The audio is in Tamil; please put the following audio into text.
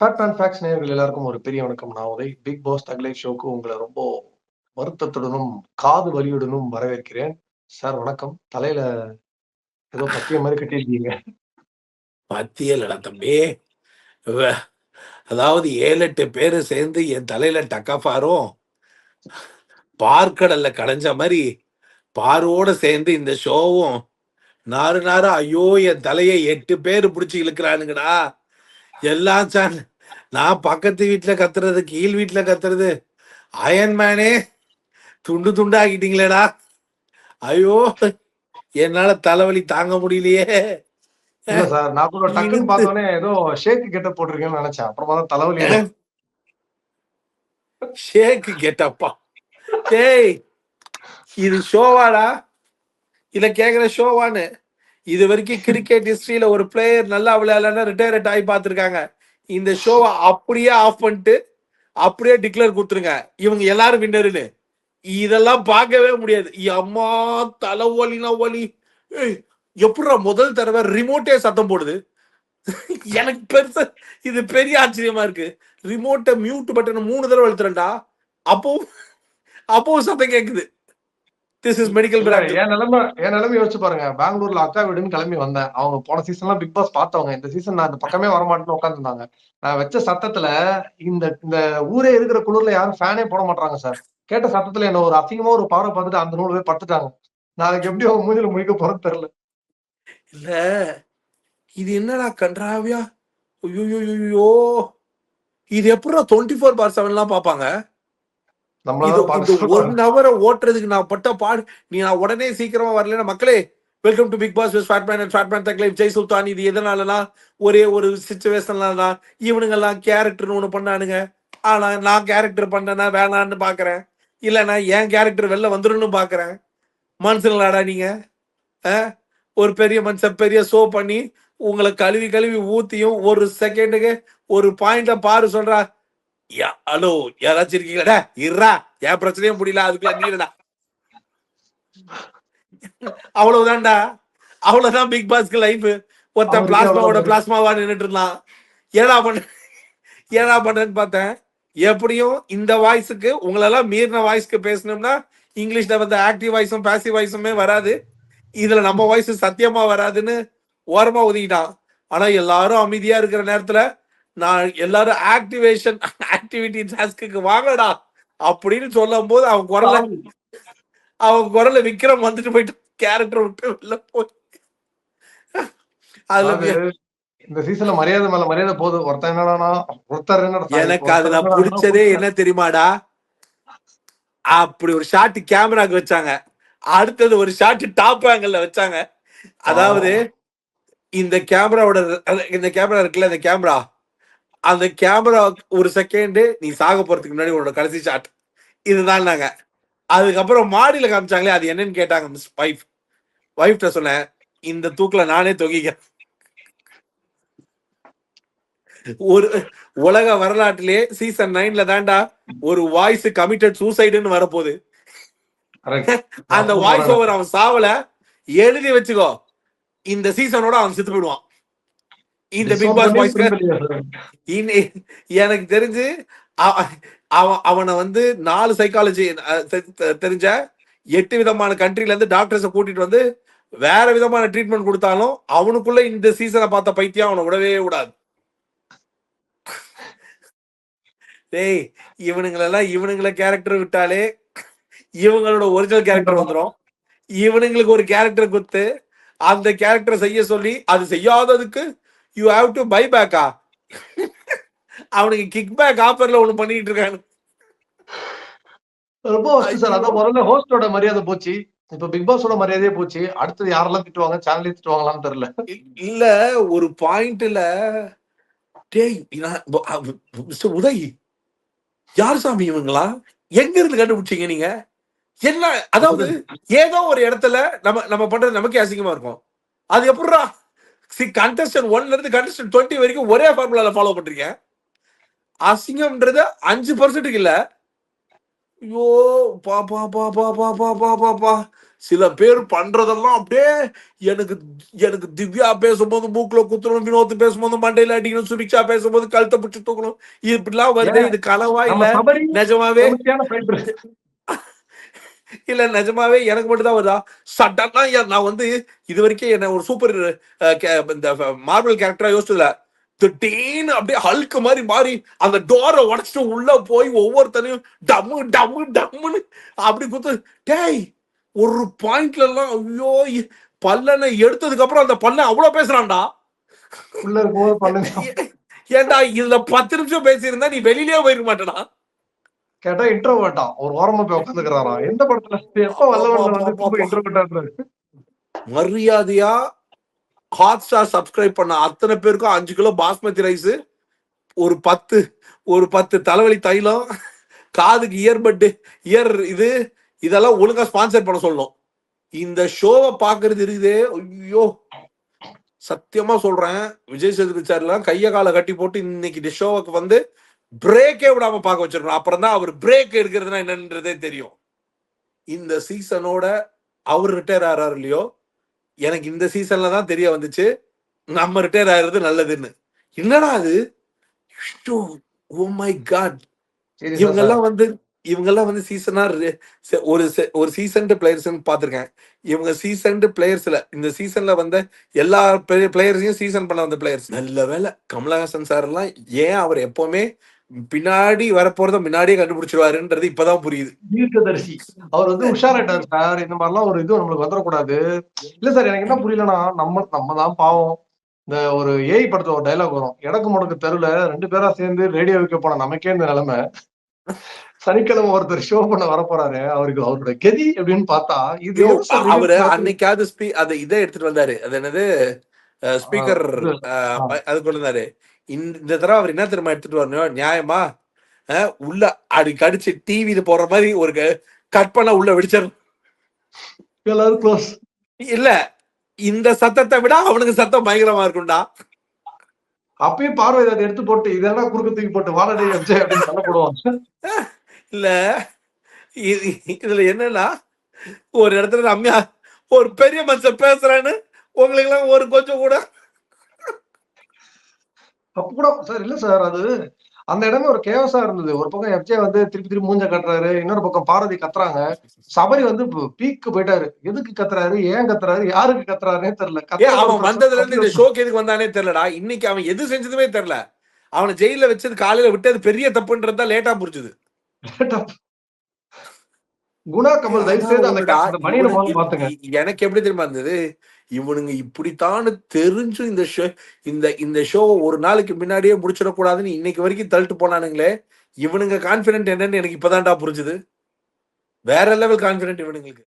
ஃபேக்ட் அண்ட் ஃபேக்ட்ஸ் நேயர்கள் எல்லாருக்கும் ஒரு பெரிய வணக்கம். நான் உதய். பிக் பாஸ் தக் லைஃப் ஷோக்கு உங்கள ரொம்ப வருத்தத்துடனும், காது வலியுடனும் வரவேற்கிறேன். சார் வணக்கம். தலையில ஏதோ பத்தியம் மாரி கட்டியிருக்கீங்க. பத்தியலடா தம்பி. வ அதாவது 7, 8 பேரு சேர்ந்து என் தலையில டக்காஃபாரும், பார்க்கடல்ல கடைஞ்ச மாரி, பாரோட சேர்ந்து இந்த ஷோவும் நாரு நாரா ஐயோ! என் தலைய 8 பேரு புடிச்சு இழுக்குறானுங்கடா. எல்லாம் நான் பக்கத்து வீட்ல கத்துறது, கீழ் வீட்ல கத்துறது, அயர்ன் மேனே துண்டு துண்டா ஆக்கிட்டீங்களேடா. ஐயோ! என்னால தலைவலி தாங்க முடியலையே. இல்ல சார், நான் கூட டக்குன்னு இழுத்து பார்த்தோனே ஏதோ ஷேக் கெட்டப் போட்டிருக்கீங்கன்னு நெனச்சேன். அப்புறமா தான் தலைவலி ஷேக்கு கெட்டப்பா. டேய்! இது ஷோவாடா? இத கேக்குற ஷோவான்னு. இது வரைக்கும் கிரிக்கெட் ஹிஸ்டரியில ஒரு பிளேயர் நல்லா விளையாடலன்னா ரிட்டையர்ட் ஆகி பார்த்துருக்காங்க. இந்த ஷோவை அப்படியே ஆஃப் பண்ணிட்டு அப்படியே டிக்ளேர் கொடுத்துருங்க, இவங்க எல்லாரும் வின்னருன்னு. இதெல்லாம் பார்க்கவே முடியாது. அம்மா தலைவலினா வலி. எப்படா முதல் தடவை ரிமோட்டே சத்தம் போடுது? எனக்கு பெருசா இது பெரிய ஆச்சரியமா இருக்கு. ரிமோட்டை மியூட் பட்டனை 3 தடவை அழுத்துறேன்டா, அப்போ சத்தம் கேக்குது. This is medical miracle. என் நிலைமை யோசிச்சு பாருங்க. பெங்களூர்ல அக்கா வீடுன்னு கிளம்பி வந்தேன். அவங்க போன சீசன்லாம் பிக் பாஸ் பார்த்தவங்க. இந்த சீசன் நான் இந்த பக்கமே வரமாட்டேன்னு உட்காந்துருந்தாங்க. நான் வச்ச சத்தத்துல இந்த இந்த ஊரே இருக்கிற குளிர்ல யாரும் ஃபேனே போட மாட்டாங்க சார். கேட்ட சத்தத்துல என்ன ஒரு அசிங்கமா ஒரு பவரை பார்த்துட்டு அந்த 100 பேர் படுத்துட்டாங்க. நாளைக்கு எப்படி அவங்க மூஞ்சில முழிக்க போறது தெரியல. இல்ல இது என்னடா கன்றாவியா? ஐயோ, இது எப்படா 24/7 பாப்பாங்க? இது 1 ஹவரை ஓட்டுறதுக்கு நான் பட்ட பாடு. நான் உடனே சீக்கிரமா வரலன்னா, மக்களே welcome to Bigg Boss Fatman and Fatman thug life Jai Sultan. இது எதனாலனா ஒரே ஒரு சிச்சுவேஷன்ல இவனுங்கெல்லாம் கேரக்டர்னு ஒண்ணு பண்ணானுங்க. ஆனா நான் கேரக்டர் பண்ணனா வேணான்னு பாக்குறேன், இல்லைன்னா என் கேரக்டர் வெளில வந்துருன்னு பாக்குறேன். மனுஷங்களாடா நீங்க? ஒரு பெரிய மனுஷன் பெரிய ஷோ பண்ணி உங்களை கழுவி கழுவி ஊத்தியும் ஒரு செகண்டுக்கு ஒரு பாயிண்ட்ல பாரு சொல்றா, ஹலோ யாராச்சும் இருக்கீங்களா? இருறா, என் பிரச்சனையும் முடியல, அதுக்குள்ள நீடா. அவ்வளவுதான்டா, அவ்வளவுதான் பிக் பாஸ்க்கு லைஃப். ஒருத்தன் பிளாஸ்மாவோட பிளாஸ்மாவா நின்றுட்டு இருந்தான். ஏடா பண்றேன்னு பார்த்தேன். எப்படியும் இந்த வாய்ஸுக்கு உங்களெல்லாம் மீறின வாய்ஸ்க்கு பேசணும்னா இங்கிலீஷ்ல வந்து ஆக்டிவ் வாய்ஸும் பாசிவ் வாய்ஸுமே வராது. இதுல நம்ம வாய்ஸ் சத்தியமா வராதுன்னு ஓரமா ஒதுக்கிட்டான். ஆனா எல்லாரும் அமைதியா இருக்கிற நேரத்துல நான் எல்லாரும் ஆக்டிவிட்டி டாஸ்க்கு வாங்கடா அப்படின்னு சொல்லும் போது அவன் குரல்ல விக்ரம் வந்துட்டு போயிட்டு கேரக்டர் விட்டு வெளில போய் இந்த சீசன்ல மரியாதை மேல மரியாதை போகுது. எனக்கு அதுல பிடிச்சதே என்ன தெரியுமாடா? அப்படி ஒரு ஷாட் கேமராக்கு வச்சாங்க, அடுத்தது ஒரு ஷாட் டாப் ஆங்கிள் வச்சாங்க. அதாவது இந்த கேமராவோட இந்த கேமரா இருக்குல்ல, இந்த கேமரா, அந்த கேமரா ஒரு செகண்ட் நீ சாக போறதுக்கு முன்னாடி உன்னோட கடைசி ஷாட் இதுதான். நாங்க அதுக்கப்புறம் மாடியில காமிச்சாங்களே, அது என்னன்னு கேட்டாங்க மிஸ் வைஃப்ட சொன்னேன், இந்த தூக்குல நானே தொகிக்கிறேன். ஒரு உலக வரலாற்றிலே சீசன் 9ல தாண்டா ஒரு வாய்ஸ் கமிட்டட் சூசைடுன்னு வரப்போகுது. அந்த வாய்ஸ் ஓவர் அவன் சாவல, எழுதி வச்சுக்கோ, இந்த சீசனோட அவன் செத்து போயிடுவான். இந்த பிக் பாஸ் வாய்ஸ்க்கு எனக்கு தெரிஞ்சு அவனை வந்து 4 சைக்காலஜி தெரிஞ்ச 8 விதமான கண்ட்ரில இருந்து டாக்டர்ஸை கூட்டிட்டு வந்து வேற விதமான ட்ரீட்மெண்ட் கொடுத்தாலும் அவனுக்குள்ள இந்த சீசனை பார்த்த பைத்தியம் அவனை விடவே விடாது. டேய், இவனுங்களை கேரக்டர் விட்டாலே இவங்களோட ஒரிஜினல் கேரக்டர் வந்துடும். இவனுங்களுக்கு ஒரு கேரக்டர் கொடுத்து அந்த கேரக்டர் செய்ய சொல்லி அது செய்யாததுக்கு யூ ஹாவ் டு பை பேக்கா? அவனுக்கு கிக் பேக் ஆஃபர்ல ஒண்ணு பண்ணிட்டு இருக்காங்க. ரொம்ப சார், அதான் முதல்ல ஹோஸ்டோட மரியாதை போச்சு, இப்ப பிக் பாஸோட மரியாதையே போச்சு. அடுத்து யாரெல்லாம் திட்டுவாங்க, சேனலே திட்டுவாங்களான்னு தெரியல. இல்ல ஒரு பாயிண்ட்ல டேய் உதய் யார் சாமி இவங்களா, எங்க இருந்து கண்டுபிடிச்சீங்க நீங்க? என்ன அதாவது ஏதோ ஒரு இடத்துல நம்ம பண்றது நமக்கே அசிங்கமா இருக்கும். அது எப்படிடா கண்டஸ்டன்ட் 1ல இருந்து கண்டஸ்டன்ட் 20 வரைக்கும் ஒரே ஃபார்முலால ஃபாலோ பண்றீங்க? அசிங்கம்ன்றது 5% இல்ல. ஐயோ பாப்பா சில பேர் பண்றதெல்லாம் அப்படியே எனக்கு எனக்கு திவ்யா பேசும்போது மூக்குல குத்துறணும், வினோத் பேசும்போது மண்டையில அடிக்கணும், சுபிக்ஷா பேசும்போது கழுத்தை பிடிச்சு தூக்கணும், இப்படிலாம் வருது. ஏன் இது கனவா நம்ம இல்ல சபரி நிஜமாவே? செமத்தியான ஃபைட்டர். இல்ல நிஜமாவே எனக்கு மட்டும் தான் வருதா? சடனா நான் வந்து இது வரைக்கும் என்ன ஒரு சூப்பர் இந்த மார்வல் கேரக்டரா யோசிச்சதுல, திடீர்னு அப்படியே ஹல்க் மாதிரி மாறி அந்த டோரை உடைச்சிட்டு உள்ள போய் ஒவ்வொருத்தனையும் டம்மு டம்மு டம்முன்னு அப்படி குத்து. டேய், ஒரு பாயிண்ட்ல எல்லாம் ஐயோ பல்லனை எடுத்ததுக்கு அப்புறம் அந்த பல்லன் அவ்வளவு பேசுறான்டா. உள்ள இருக்கும்போது பண்ணுங்க. ஏன்டா இதுல 10 நிமிஷம் பேசியிருந்தா நீ வெளியிலேயே போயிருக்க மாட்டேனா? கேட்டா இன்ட்ரோவர்ட்டா ஒரு ஓரமா போய் உட்காந்துக்கிறாராம். எந்த படத்துல எப்ப வல்லவன்ல வந்து திரும்ப இன்ட்ரோவர்ட்டான்றாரு. மரியாதையா ஹாட் ஸ்டார் சப்ஸ்கிரைப் பண்ண அத்தனை பேருக்கும் 5 கிலோ பாஸ்மதி ரைஸ், ஒரு 10 தலைவலி தைலம், காதுக்கு இயர்பட் இயர் இதெல்லாம் ஒழுங்கா ஸ்பான்சர் பண்ண சொல்லணும். இந்த ஷோவை பாக்குறது இருக்குதே, ஐயோ சத்தியமா சொல்றேன், விஜய் சேதுபதி சார் எல்லாம் கைய காலை கட்டி போட்டு இன்னைக்கு இந்த ஷோவுக்கு வந்து பிரேக்கே விடாம பார்க்க வச்சிருக்கணும். அப்புறம் தான் அவர் பிரேக் எடுக்கிறதுனா என்னன்றதே தெரியும். இந்த சீசனோட அவர் ரிட்டையர் ஆறாரு இல்லையோ, எனக்கு இந்த சீசன்ல தான் தெரிய வந்துச்சு நம்ம ரிட்டையர் ஆகிறது நல்லதுன்னு. என்னடா அது, ஓ மை காட். இவங்கெல்லாம் வந்து சீசனா ஒரு சீசன்டு பிளேயர்ஸ் பாத்திருக்கேன். இவங்க சீசன்டு பிளேயர்ஸ்ல இந்த சீசன்ல வந்த எல்லா பிளேயர்ஸையும் சீசன் பண்ண வந்த பிளேயர்ஸ். நல்ல வேலை கமலஹாசன் சார் எல்லாம் ஏன் அவர் எப்பவுமே பின்னாடி வரப்போறத முன்னாடியே கண்டுபிடிச்சிருவாருன்றது இப்பதான் புரியுது. தீர்க்கதரிசி அவர் வந்து உஷாராயிட்டாரு சார். இந்த மாதிரிலாம் ஒரு இது நம்மளுக்கு வந்துடக்கூடாது. இல்ல சார், எனக்கு என்ன புரியலன்னா, நம்ம தான் பாவம். இந்த ஒரு ஏஐ படத்துல ஒரு டைலாக் வரும், எடக்கு முடக்கு தெருல 2 பேரா சேர்ந்து ரேடியோ வைக்க போன நமக்கே இந்த நிலைமை. சனிக்கிழமை ஒருத்தர் ஷோ பண்ண வரப்போறாரு, அவருக்கு அவரோட கெதி அப்படின்னு பார்த்தா இது என்ன சார் அவரு அன்னைக்காவது அதை இதை எடுத்துட்டு வந்தாரு, அது என்னது ஸ்பீக்கர் அது கொண்டு வந்தாரு. இந்த தடவை அவர் என்ன தெரியுமா எடுத்துட்டு வரணும் நியாயமா, உள்ள அடி கடிச்சு டிவியில போற மாதிரி ஒரு கட் பண்ண உள்ள வெடிச்சிடணும். எல்லாரும் க்ளோஸ். இல்ல இந்த சத்தத்தை விட அவனுக்கு சத்தம் பயங்கரமா இருக்கும்டா. அப்பயும் பார்வதி அதை எடுத்து போட்டு இதெல்லாம் குறுக்கு தூக்கி போட்டு வாழடை வச்சு அப்படின்னு சண்டை போடுவாங்க. இல்ல இதுல என்னன்னா, ஒரு இடத்துல ரம்யா ஒரு பெரிய மனுஷன் பேசுறான்னு உங்களுக்கு எல்லாம் ஒரு கொஞ்சம் கூட அப்ப கூட சார் இல்ல சார், அது அந்த இடமே ஒரு கேவஸா இருந்தது. ஒரு பக்கம் எஃப்ஜே வந்து திருப்பி மூஞ்ச கட்டுறாரு, இன்னொரு பக்கம் பார்வதி கத்துறாங்க. சபரி வந்து பீக்கு போயிட்டாரு. எதுக்கு கத்துறாரு, ஏன் கத்துறாரு, யாருக்கு கத்துறாருன்னே தெரியல. அவன் வந்ததுல இருந்து இந்த ஷோக்கு எதுக்கு வந்தானே தெரியலடா. இன்னைக்கு அவன் எது செஞ்சதுமே தெரியல. அவனை ஜெயில வச்சது காலையில விட்டது பெரிய தப்புன்றதா லேட்டா புரிஞ்சுது. குணா கமல் தயவு செய்து அந்த பணியில பாத்துங்க. எனக்கு எப்படி தெரியுமா இருந்தது, இவனுங்க இப்படித்தான்னு தெரிஞ்சு இந்த ஷோ ஒரு நாளைக்கு முன்னாடியே முடிச்சிடக்கூடாதுன்னு இன்னைக்கு வரைக்கும் தள்ளிட்டு போனானுங்களே. இவனுங்க கான்பிடன்ட் என்னன்னு எனக்கு இப்பதான்டா புரிஞ்சுது. வேற லெவல் கான்பிடன்ட் இவனுங்களுக்கு.